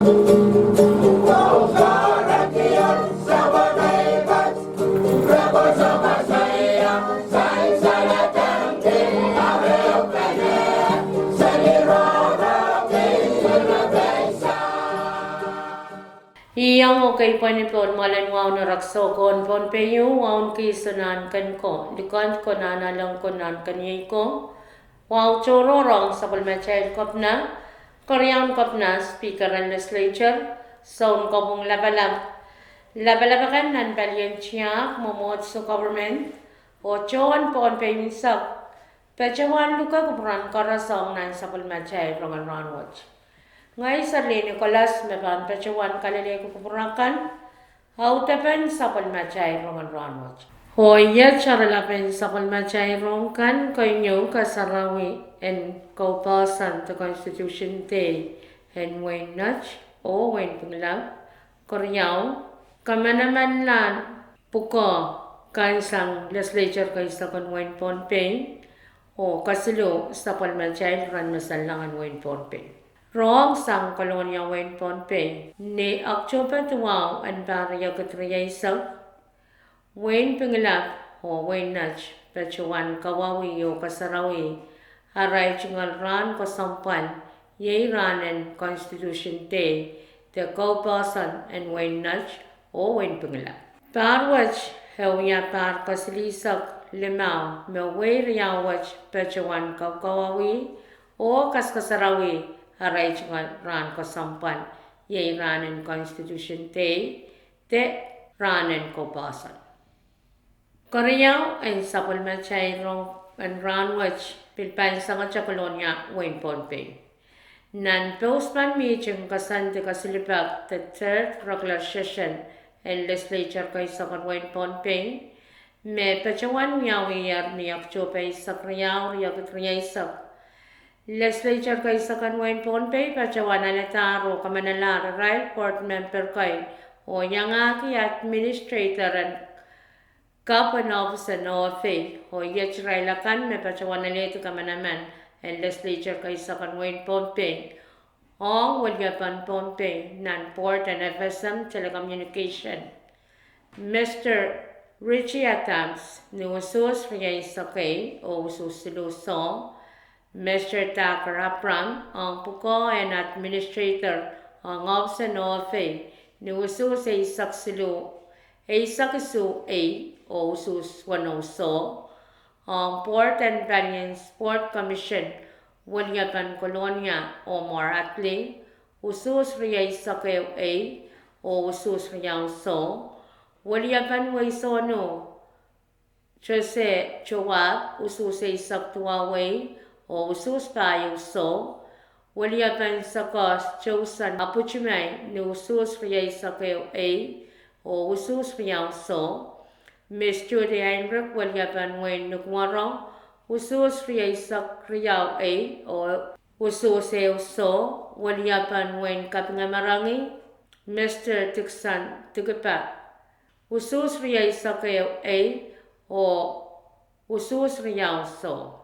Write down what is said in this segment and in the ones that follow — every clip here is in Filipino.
Iyang okay panipon malan waw na raksokon Pohnpei waw kisanan kan ko likan ko nanalang ko nan kanyay ko waw chororong sa palmachay kopna Korean kopna speaker and legislature sound ko pong labalabakan nan balyan siya momot sa government o chon Pohnpei minsak pechawan luka kupran karasong nan sa palmachay rongan Rahnwet. Ngay sarli Nicolas meban pechawan kalile ko kupurakan hautapen sapal machay rongan Rahnwet. Hoya charalapen sapal machay rongkan koinyo kasarawi en kaupasan the Constitution Day en wain nach o wain pinglaw koryaw kamanaman lan puko kansang legislature kaysa kan wain Pohnpei o kasilo sapal machay ran masalangan wain Pohnpei. Rong sang kolonya wain Pohnpei ni October 2 an barya katriyay sa wain pinglap o wain nach pechuan kawawi o kasarawi aray chingal ran ko sampan yay ranen Constitution Day the kaupasan and wain nach o wain pinglap. Parwach hewnya par kasilisak limaw me way riyawach pechuan kawawi o kaskasarawi aray chingal ran ko sampan yay ranen Constitution Day te ranen ko basan. Koreaw ay sapul machay rong an Rahnwet pilpain sa nga kolonya wain Pohnpei. Nan postman meeting kasan de kasilipag the third regular session and legislature kay sa kan wain Pohnpei me pechawan yar ni October sa Koreaw riyagat sa legislature kay sa kan wain Pohnpei pechawan alataro kamanalar right court member kay o yangaki administrator and kapan officer no fe o yechray lakan me pechawan alito kamanaman and legislature kay sa kan wain Pohnpei o walyapan Pohnpei nan port and FSM telecommunication Mr. Richie Adams ni usus riyay sa kay o usus siluso Mr. Tucker Apram, ang puko and administrator, ang officer no fe, ni usus ay sakisu o usus wanoso, ang Port and Banyan Sport Commission, walyapan kolonya o Moratli, usus riyay sakiw o usus riyang so, walyapan way sono, Jose Chowab, usus ay saktuwa way, o usus payo so, walyapan sa kos chosan apuchimay ni usus riyay sa kayo o usus riyang so, Miss Judy Heinrich walyapan wain nukwarong, usus riyay sa kriyaw o usus so, walyapan wain kapingamarangi, Mr. Tiksan Tigipa, usus riyay sa kayo o usus riyang so.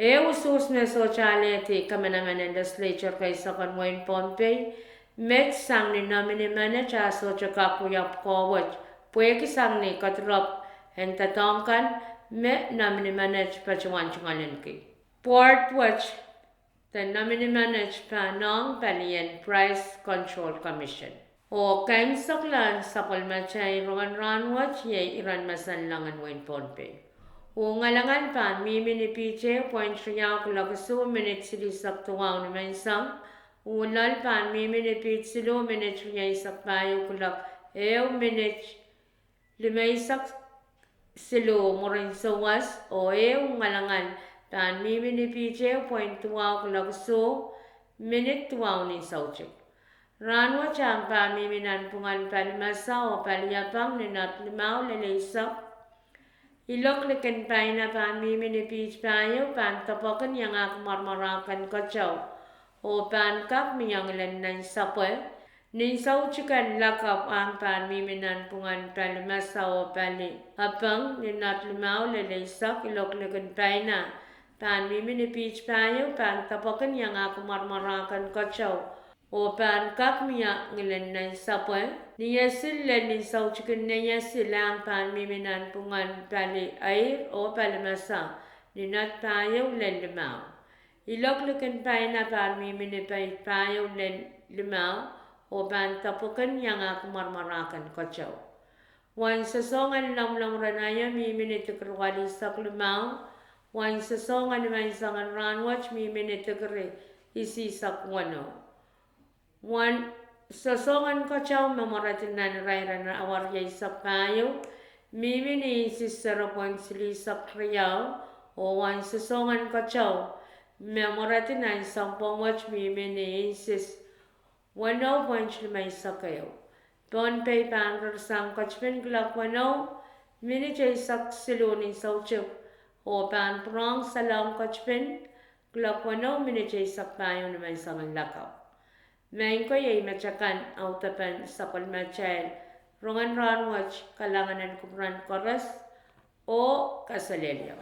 Usus na sociality kamanaman ng legislature kay sa kan wain Pohnpei, met sang ni nominee manager so kakuyap kowat, puweki sang ni katrop and tatongkan, met nominee manager pachuan chungalan ki. Port watch, the nominee manager pa nong Palian Price Control Commission. O kain saklan sa palmachay rongan Rahnwet yay iran masanlangan wain Pohnpei. Ngalangan pa, mimini piche, point siya kulagaso, minute sili saktuwaw na mansang. Ulal pa, mimini piche silo, minute siya isak payo kulag. Minute limay isak silo, morin sawas. Ngalangan pa, mimini piche, point tuwaw kulagaso, minute tuwaw ni sauchik. Rahnwet siyang pa, miminan pungan palimasa o paliyapang ninat limaw lilisak. Ilok liken paina pan mimini peach payo pan tapokan yang ak marmarakan kacaw o pan kap miyang len nan sapwe nin sau chikan lakap ang pan miminan pungan palimasa o pali apang ninat limaw lelesak ilok liken paina pan mimini peach payo pan tapokan yang ak marmarakan kacaw o pan kak miya ngilen na sapwe niya sila ni sau chicken niya silang pan miminan pungan pali air o pali masa ni nat tayo len limau ilok lukin pay na pan mimini pay tayo len limau o pan tapukan yang aku marmarakan kacau wan sesongan lam ranaya mimini tukerwali sak limau wan sesongan may sangan Rahnwet mimini tukere isi sak wano wan sosongan kacau memoratinan rairan awar yay sakayo mimini si 0.3 sakriyaw o wan sosongan kacau memoratinan sampung watch mimini sis 1.5 sakayo Pohnpei pangrar sang kachpin glak wano mini jay sak siluni sauchuk o pan prong salam kachpin glak wano mini jay sak tayo naman sangan lakaw Main ko yay macakan autapan sa palmachal Rongen Rahnwet kalanganan kubran koras o kasalelyo.